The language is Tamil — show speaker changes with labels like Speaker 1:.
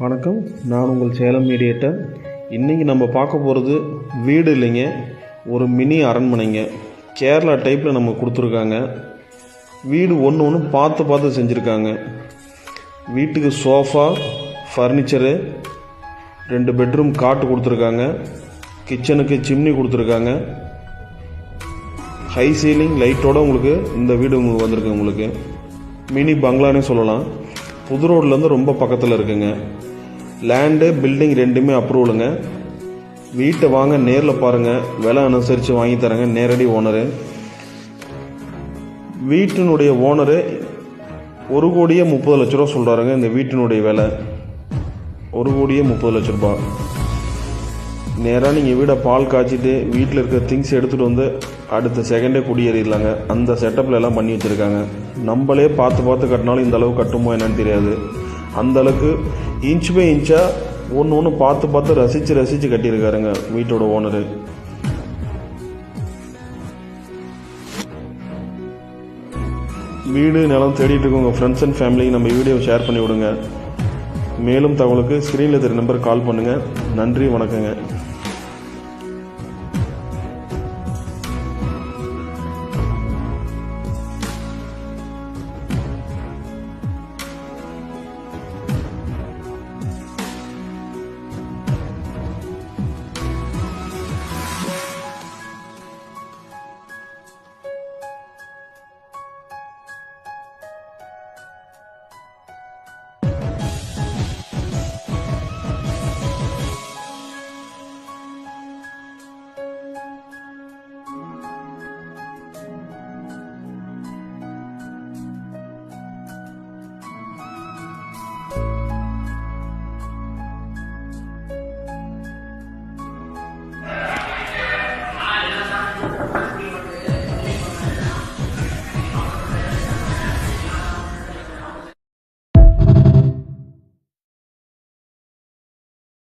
Speaker 1: வணக்கம், நான் உங்கள் சேலம் மீடியேட்டர். இன்றைக்கி நம்ம பார்க்க போகிறது வீடு இல்லைங்க, ஒரு மினி அரண்மனைங்க. கேரளா டைப்பில் நம்ம கொடுத்துருக்காங்க. வீடு ஒன்று பார்த்து செஞ்சுருக்காங்க. வீட்டுக்கு சோஃபா, ஃபர்னிச்சரு, 2 பெட்ரூம் காட்டு கொடுத்துருக்காங்க. கிச்சனுக்கு சிம்னி கொடுத்துருக்காங்க. ஹை சீலிங் லைட்டோடு உங்களுக்கு இந்த வீடு வந்திருக்கு. உங்களுக்கு மினி பங்களானே சொல்லலாம். புது ரோட்லேருந்து ரொம்ப பக்கத்தில் இருக்குங்க. லேண்டு பில்டிங் 2மே அப்ரூவலுங்க. வீட்டை வாங்க, நேரில் பாருங்கள், விலை அனுசரித்து வாங்கி தரேங்க. நேரடி ஓனரு. வீட்டினுடைய ஓனரு 1,30,00,000 சொல்கிறாருங்க. இந்த வீட்டினுடைய விலை 1,30,00,000. நேராக நீங்கள் வீடை பால் காய்ச்சிட்டு வீட்டில் இருக்க திங்ஸ் எடுத்துகிட்டு வந்து அடுத்த செகண்டே குடியேறிடலாங்க. அந்த செட்டப்பில் எல்லாம் பண்ணி வச்சுருக்காங்க. நம்மளே பார்த்து கட்டினாலும் இந்த அளவு கட்டுமோ என்னன்னு தெரியாது. அந்த அளவுக்கு இன்ச் பை இன்ச்சாக ஒன்று பார்த்து ரசித்து கட்டியிருக்காருங்க வீட்டோட ஓனரு. வீடு நிலம் தேடிட்டு இருக்க உங்கள் ஃப்ரெண்ட்ஸ் அண்ட் ஃபேமிலிக்கு நம்ம வீடியோவை ஷேர் பண்ணி விடுங்க. மேலும் தகவலுக்கு ஸ்க்ரீனில் தெரிய நம்பர் கால் பண்ணுங்கள். நன்றி, வணக்கங்க.